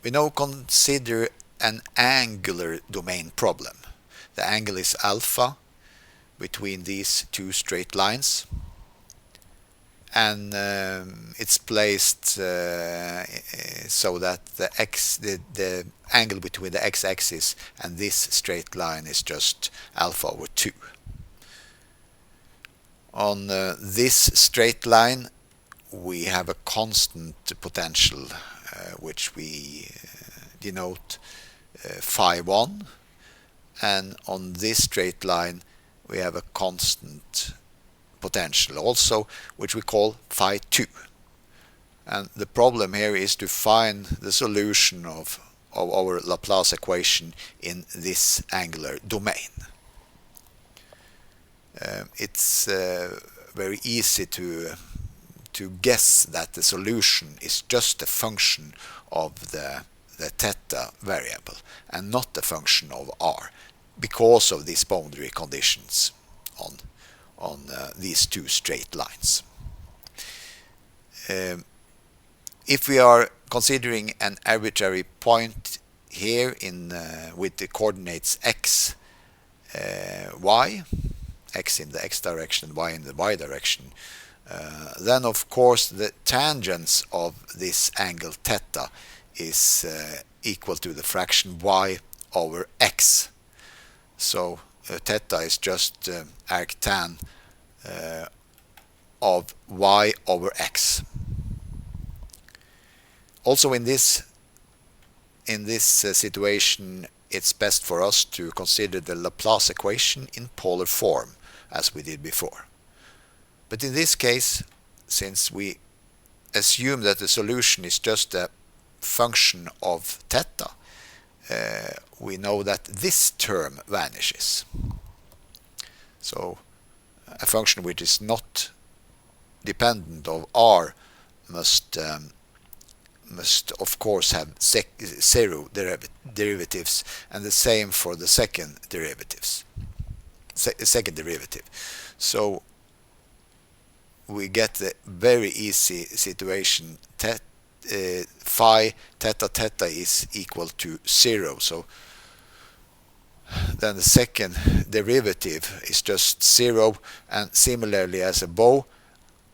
We now consider an angular domain problem. The angle is alpha between these two straight lines, and it's placed so that the angle between the x-axis and this straight line is just alpha over 2. On this straight line we have a constant potential which we denote phi 1, and on this straight line we have a constant potential also, which we call phi 2. And the problem here is to find the solution of our Laplace equation in this angular domain. It's very easy to guess that the solution is just a function of the theta variable and not a function of r, because of these boundary conditions on these two straight lines. If we are considering an arbitrary point here with the coordinates x, y, x in the x direction and y in the y direction, then of course the tangents of this angle theta is equal to the fraction y over x. So theta is just arctan of y over x. Also in this situation, it's best for us to consider the Laplace equation in polar form, as we did before. But in this case, since we assume that the solution is just a function of theta, we know that this term vanishes. So a function which is not dependent of r must of course have zero derivatives, and the same for the second derivative. So we get the very easy situation phi theta is equal to 0. So then the second derivative is just 0, and similarly as above,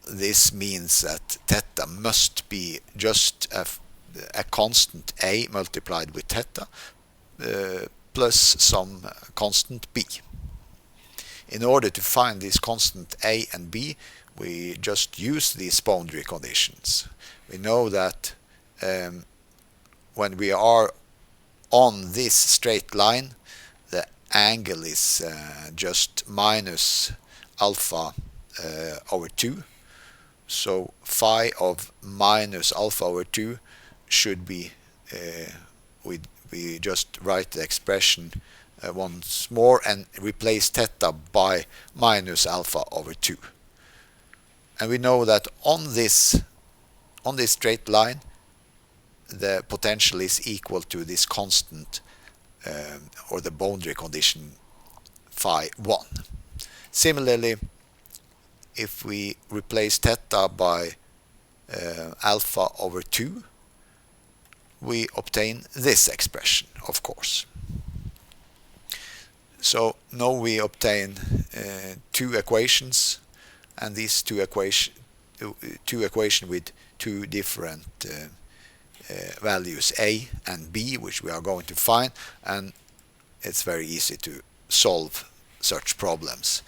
this means that theta must be just a constant a multiplied with theta plus some constant b. In order to find this constant a and b, we just use these boundary conditions. We know that when we are on this straight line, the angle is just minus alpha over 2. So phi of minus alpha over 2 should be, we just write the expression once more and replace theta by minus alpha over 2. And we know that on this straight line, the potential is equal to this constant or the boundary condition phi 1. Similarly, if we replace theta by alpha over 2, we obtain this expression, of course. So now we obtain two equations, and these two equations with two different values a and b, which we are going to find, and it's very easy to solve such problems.